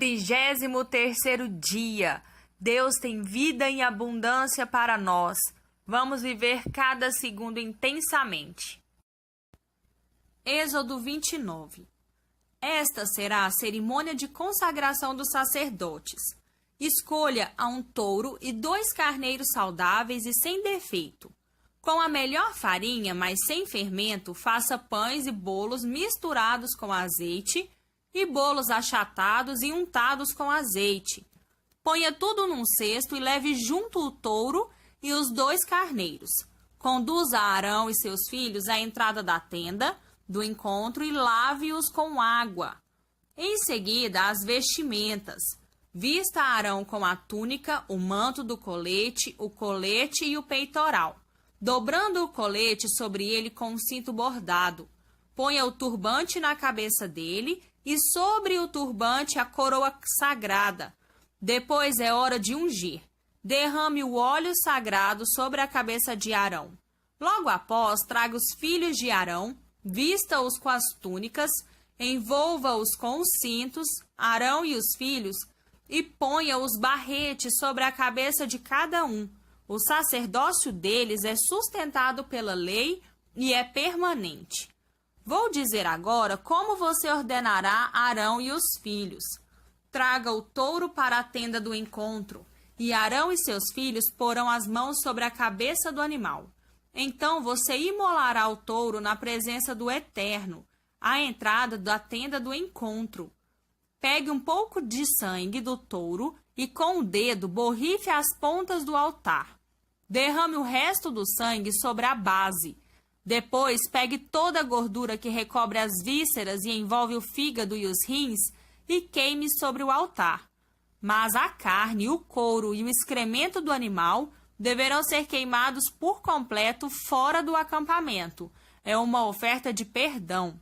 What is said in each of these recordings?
33º dia. Deus tem vida em abundância para nós. Vamos viver cada segundo intensamente. Êxodo 29. Esta será a cerimônia de consagração dos sacerdotes. Escolha um touro e 2 carneiros saudáveis e sem defeito. Com a melhor farinha, mas sem fermento, faça pães e bolos misturados com azeite e bolos achatados e untados com azeite. Ponha tudo num cesto e leve junto o touro e os 2 carneiros. Conduza Arão e seus filhos à entrada da tenda do encontro e lave-os com água. Em seguida, as vestimentas. Vista Arão com a túnica, o manto do colete, o colete e o peitoral, dobrando o colete sobre ele com um cinto bordado. Ponha o turbante na cabeça dele e sobre o turbante a coroa sagrada. Depois é hora de ungir. Derrame o óleo sagrado sobre a cabeça de Arão. Logo após, traga os filhos de Arão, vista-os com as túnicas, envolva-os com os cintos, Arão e os filhos, e ponha os barretes sobre a cabeça de cada um. O sacerdócio deles é sustentado pela lei e é permanente. Vou dizer agora como você ordenará Arão e os filhos. Traga o touro para a tenda do encontro, e Arão e seus filhos porão as mãos sobre a cabeça do animal. Então você imolará o touro na presença do Eterno, à entrada da tenda do encontro. Pegue um pouco de sangue do touro e com o dedo borrife as pontas do altar. Derrame o resto do sangue sobre a base. Depois, pegue toda a gordura que recobre as vísceras e envolve o fígado e os rins e queime sobre o altar. Mas a carne, o couro e o excremento do animal deverão ser queimados por completo fora do acampamento. É uma oferta de perdão.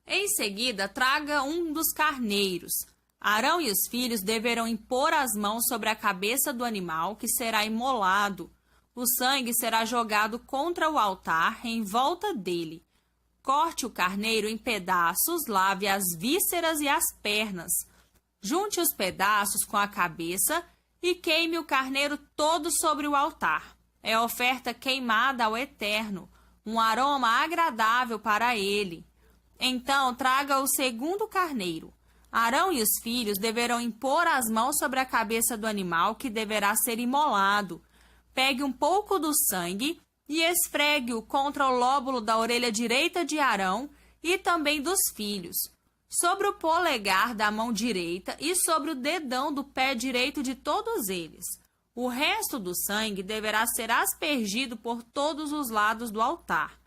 Em seguida, traga um dos carneiros. Arão e os filhos deverão impor as mãos sobre a cabeça do animal, que será imolado. O sangue será jogado contra o altar, em volta dele. Corte o carneiro em pedaços, lave as vísceras e as pernas. Junte os pedaços com a cabeça e queime o carneiro todo sobre o altar. É oferta queimada ao Eterno, um aroma agradável para ele. Então, traga o segundo carneiro. Arão e os filhos deverão impor as mãos sobre a cabeça do animal, que deverá ser imolado. Pegue um pouco do sangue e esfregue-o contra o lóbulo da orelha direita de Arão e também dos filhos, sobre o polegar da mão direita e sobre o dedão do pé direito de todos eles. O resto do sangue deverá ser aspergido por todos os lados do altar.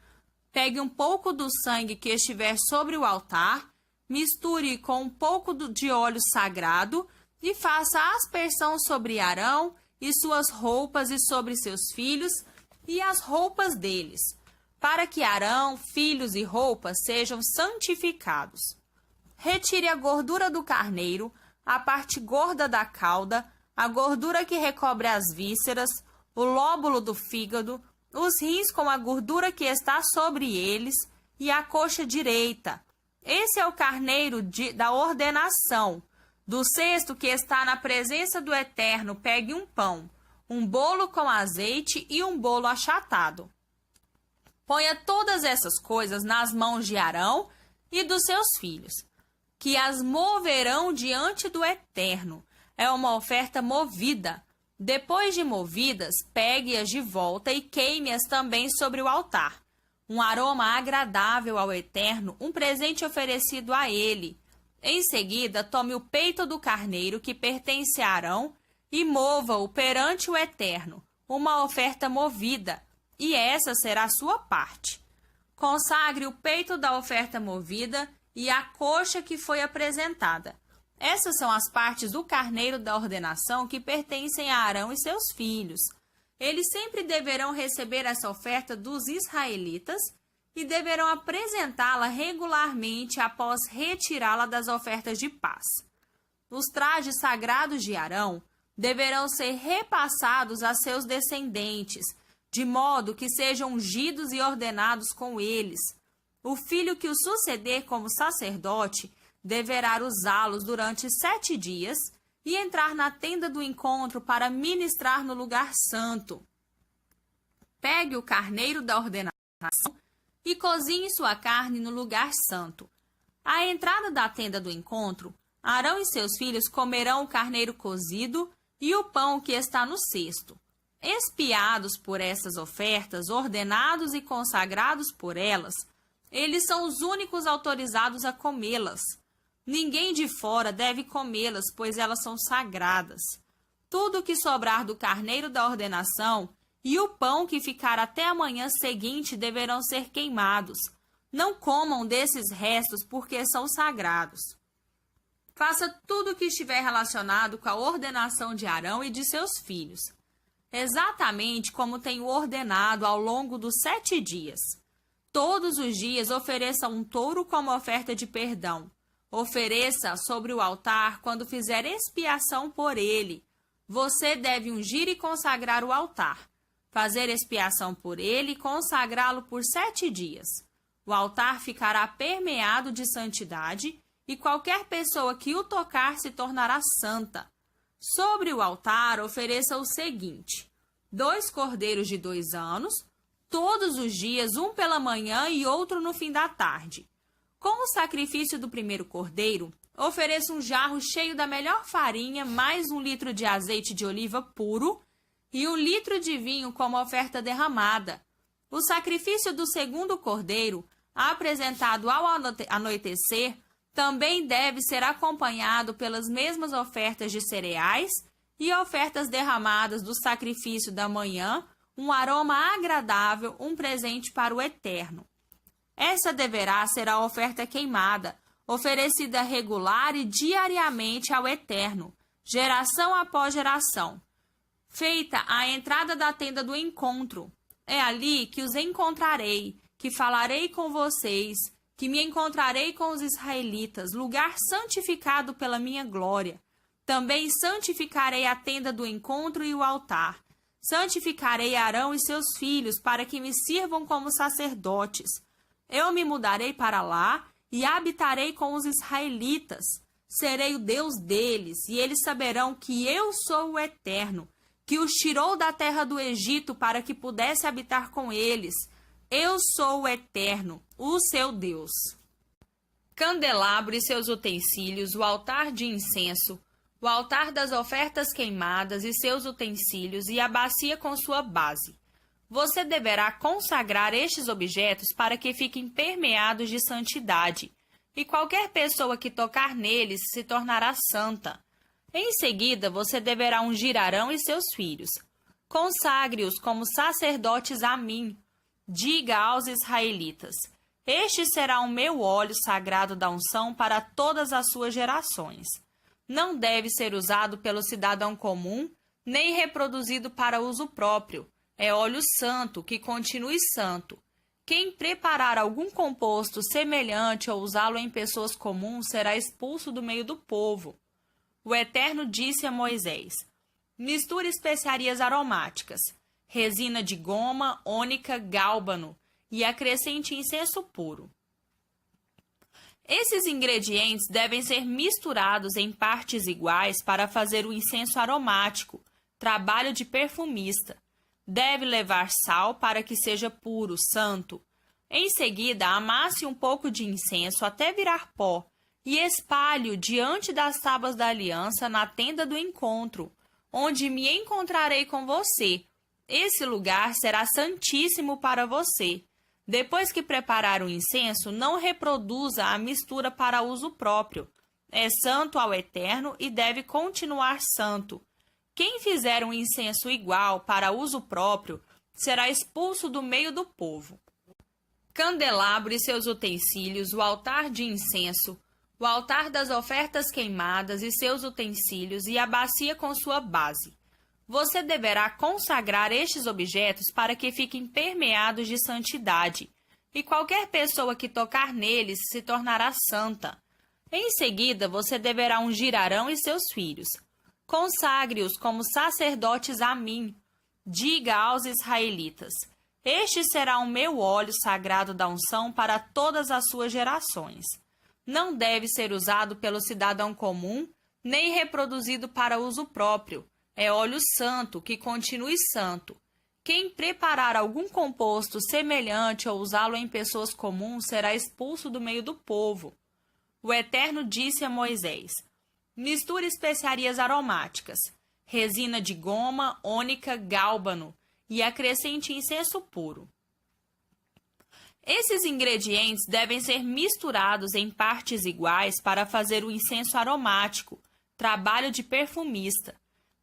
Pegue um pouco do sangue que estiver sobre o altar, misture com um pouco de óleo sagrado e faça a aspersão sobre Arão e suas roupas e sobre seus filhos e as roupas deles, para que Arão, filhos e roupas sejam santificados. Retire a gordura do carneiro, a parte gorda da cauda, a gordura que recobre as vísceras, o lóbulo do fígado, os rins com a gordura que está sobre eles e a coxa direita. Esse é o carneiro da ordenação. Do cesto que está na presença do Eterno, pegue um pão, um bolo com azeite e um bolo achatado. Ponha todas essas coisas nas mãos de Arão e dos seus filhos, que as moverão diante do Eterno. É uma oferta movida. Depois de movidas, pegue-as de volta e queime-as também sobre o altar. Um aroma agradável ao Eterno, um presente oferecido a ele. Em seguida, tome o peito do carneiro que pertence a Arão e mova-o perante o Eterno, uma oferta movida, e essa será a sua parte. Consagre o peito da oferta movida e a coxa que foi apresentada. Essas são as partes do carneiro da ordenação que pertencem a Arão e seus filhos. Eles sempre deverão receber essa oferta dos israelitas e deverão apresentá-la regularmente após retirá-la das ofertas de paz. Os trajes sagrados de Arão deverão ser repassados a seus descendentes, de modo que sejam ungidos e ordenados com eles. O filho que o suceder como sacerdote deverá usá-los durante 7 dias e entrar na tenda do encontro para ministrar no lugar santo. Pegue o carneiro da ordenação e cozinhe sua carne no lugar santo. À entrada da tenda do encontro, Arão e seus filhos comerão o carneiro cozido e o pão que está no cesto. Expiados por essas ofertas, ordenados e consagrados por elas, eles são os únicos autorizados a comê-las. Ninguém de fora deve comê-las, pois elas são sagradas. Tudo o que sobrar do carneiro da ordenação e o pão que ficar até a manhã seguinte deverão ser queimados. Não comam desses restos, porque são sagrados. Faça tudo o que estiver relacionado com a ordenação de Arão e de seus filhos, exatamente como tenho ordenado ao longo dos 7 dias. Todos os dias ofereça um touro como oferta de perdão. Ofereça sobre o altar quando fizer expiação por ele. Você deve ungir e consagrar o altar, fazer expiação por ele e consagrá-lo por 7 dias. O altar ficará permeado de santidade e qualquer pessoa que o tocar se tornará santa. Sobre o altar, ofereça o seguinte: 2 cordeiros de 2 anos, todos os dias, um pela manhã e outro no fim da tarde. Com o sacrifício do primeiro cordeiro, ofereça um jarro cheio da melhor farinha, mais 1 litro de azeite de oliva puro e 1 litro de vinho como oferta derramada. O sacrifício do segundo cordeiro, apresentado ao anoitecer, também deve ser acompanhado pelas mesmas ofertas de cereais e ofertas derramadas do sacrifício da manhã, um aroma agradável, um presente para o Eterno. Essa deverá ser a oferta queimada, oferecida regular e diariamente ao Eterno, geração após geração, feita à entrada da tenda do encontro. É ali que os encontrarei, que falarei com vocês, que me encontrarei com os israelitas, lugar santificado pela minha glória. Também santificarei a tenda do encontro e o altar. Santificarei Arão e seus filhos, para que me sirvam como sacerdotes. Eu me mudarei para lá e habitarei com os israelitas. Serei o Deus deles, e eles saberão que eu sou o Eterno, que os tirou da terra do Egito para que pudesse habitar com eles. Eu sou o Eterno, o seu Deus. Candelabro e seus utensílios, o altar de incenso, o altar das ofertas queimadas e seus utensílios e a bacia com sua base. Você deverá consagrar estes objetos para que fiquem permeados de santidade, e qualquer pessoa que tocar neles se tornará santa. Em seguida, você deverá ungir Arão e seus filhos. Consagre-os como sacerdotes a mim. Diga aos israelitas: este será o meu óleo sagrado da unção para todas as suas gerações. Não deve ser usado pelo cidadão comum, nem reproduzido para uso próprio. É óleo santo, que continue santo. Quem preparar algum composto semelhante ou usá-lo em pessoas comuns será expulso do meio do povo. O Eterno disse a Moisés: misture especiarias aromáticas, resina de goma, ônica, gálbano, e acrescente incenso puro. Esses ingredientes devem ser misturados em partes iguais para fazer o incenso aromático, trabalho de perfumista. Deve levar sal para que seja puro, santo. Em seguida, amasse um pouco de incenso até virar pó e espalhe-o diante das tábuas da aliança na tenda do encontro, onde me encontrarei com você. Esse lugar será santíssimo para você. Depois que preparar o incenso, não reproduza a mistura para uso próprio. É santo ao Eterno e deve continuar santo. Quem fizer um incenso igual para uso próprio será expulso do meio do povo. Candelabro e seus utensílios, o altar de incenso, o altar das ofertas queimadas e seus utensílios e a bacia com sua base. Você deverá consagrar estes objetos para que fiquem permeados de santidade, e qualquer pessoa que tocar neles se tornará santa. Em seguida, você deverá ungir Arão e seus filhos. Consagre-os como sacerdotes a mim. Diga aos israelitas: este será o meu óleo sagrado da unção para todas as suas gerações. Não deve ser usado pelo cidadão comum, nem reproduzido para uso próprio. É óleo santo, que continue santo. Quem preparar algum composto semelhante ou usá-lo em pessoas comuns será expulso do meio do povo. O Eterno disse a Moisés: misture especiarias aromáticas, resina de goma, ônica, gálbano, e acrescente incenso puro. Esses ingredientes devem ser misturados em partes iguais para fazer o incenso aromático, trabalho de perfumista.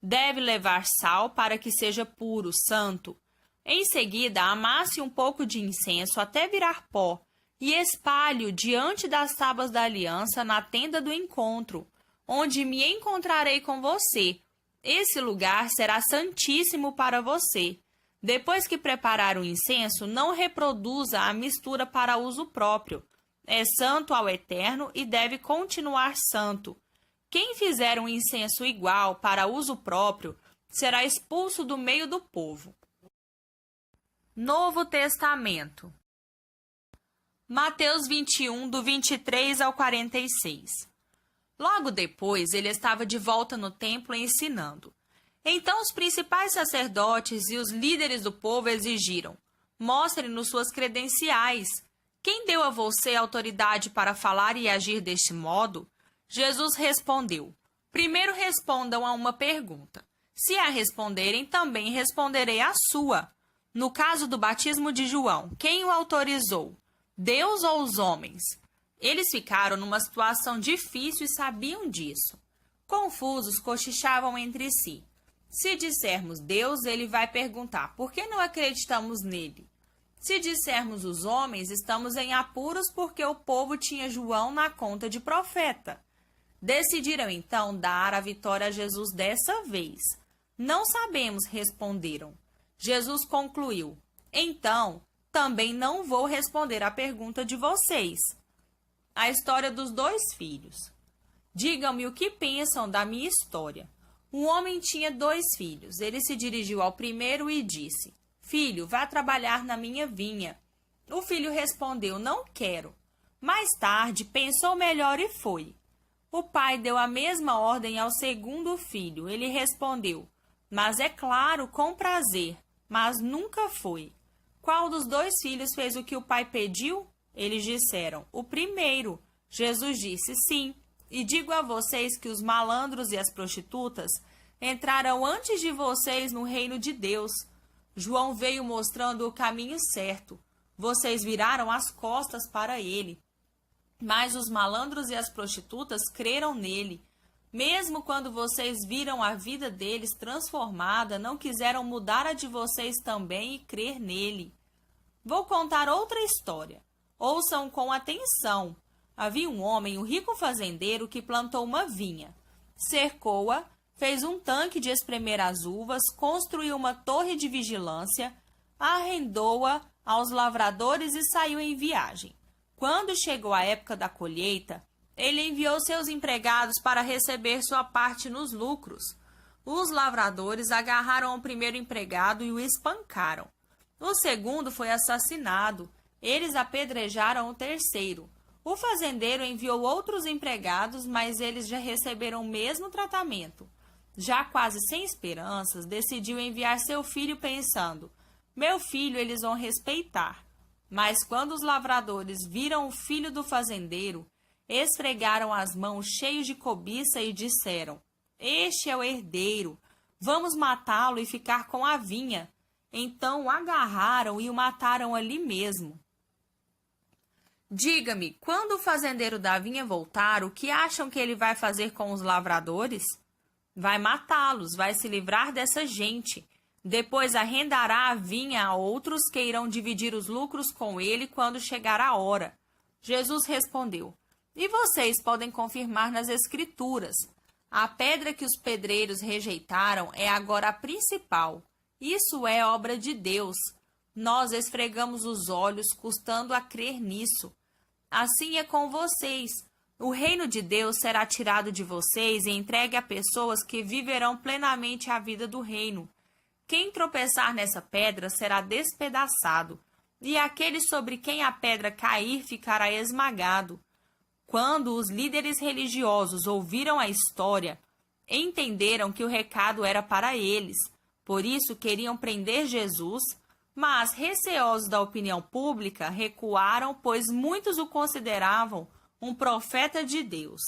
Deve levar sal para que seja puro, santo. Em seguida, amasse um pouco de incenso até virar pó e espalhe-o diante das tábuas da aliança na tenda do encontro, onde me encontrarei com você. Esse lugar será santíssimo para você. Depois que preparar o incenso, não reproduza a mistura para uso próprio. É santo ao Eterno e deve continuar santo. Quem fizer um incenso igual para uso próprio será expulso do meio do povo. Novo Testamento. Mateus 21, do 23 ao 46. Logo depois, ele estava de volta no templo ensinando. Então os principais sacerdotes e os líderes do povo exigiram: mostre-nos suas credenciais. Quem deu a você autoridade para falar e agir deste modo? Jesus respondeu: primeiro respondam a uma pergunta. Se a responderem, também responderei a sua. No caso do batismo de João, quem o autorizou? Deus ou os homens? Eles ficaram numa situação difícil e sabiam disso. Confusos, cochichavam entre si. Se dissermos Deus, ele vai perguntar: por que não acreditamos nele? Se dissermos os homens, estamos em apuros porque o povo tinha João na conta de profeta. Decidiram então dar a vitória a Jesus dessa vez. Não sabemos, responderam. Jesus concluiu: então, também não vou responder à pergunta de vocês. A história dos dois filhos. Digam-me o que pensam da minha história. Um homem tinha 2 filhos. Ele se dirigiu ao primeiro e disse: filho, vá trabalhar na minha vinha. O filho respondeu: não quero. Mais tarde, pensou melhor e foi. O pai deu a mesma ordem ao segundo filho. Ele respondeu: mas é claro, com prazer. Mas nunca foi. Qual dos 2 filhos fez o que o pai pediu? Eles disseram: o primeiro. Jesus disse: sim. E digo a vocês que os malandros e as prostitutas entraram antes de vocês no reino de Deus. João veio mostrando o caminho certo. Vocês viraram as costas para ele. Mas os malandros e as prostitutas creram nele. Mesmo quando vocês viram a vida deles transformada, não quiseram mudar a de vocês também e crer nele. Vou contar outra história. Ouçam com atenção. Havia um homem, um rico fazendeiro, que plantou uma vinha. Cercou-a, fez um tanque de espremer as uvas, construiu uma torre de vigilância, arrendou-a aos lavradores e saiu em viagem. Quando chegou a época da colheita, ele enviou seus empregados para receber sua parte nos lucros. Os lavradores agarraram o primeiro empregado e o espancaram. O segundo foi assassinado. Eles apedrejaram o terceiro. O fazendeiro enviou outros empregados, mas eles já receberam o mesmo tratamento. Já quase sem esperanças, decidiu enviar seu filho pensando: meu filho eles vão respeitar. Mas quando os lavradores viram o filho do fazendeiro, esfregaram as mãos cheios de cobiça e disseram: este é o herdeiro, vamos matá-lo e ficar com a vinha. Então o agarraram e o mataram ali mesmo. Diga-me, quando o fazendeiro da vinha voltar, o que acham que ele vai fazer com os lavradores? Vai matá-los, vai se livrar dessa gente. Depois arrendará a vinha a outros que irão dividir os lucros com ele quando chegar a hora. Jesus respondeu: e vocês podem confirmar nas Escrituras. A pedra que os pedreiros rejeitaram é agora a principal. Isso é obra de Deus. Nós esfregamos os olhos, custando a crer nisso. Assim é com vocês. O reino de Deus será tirado de vocês e entregue a pessoas que viverão plenamente a vida do reino. Quem tropeçar nessa pedra será despedaçado, e aquele sobre quem a pedra cair ficará esmagado. Quando os líderes religiosos ouviram a história, entenderam que o recado era para eles, por isso queriam prender Jesus, mas, receosos da opinião pública, recuaram, pois muitos o consideravam um profeta de Deus.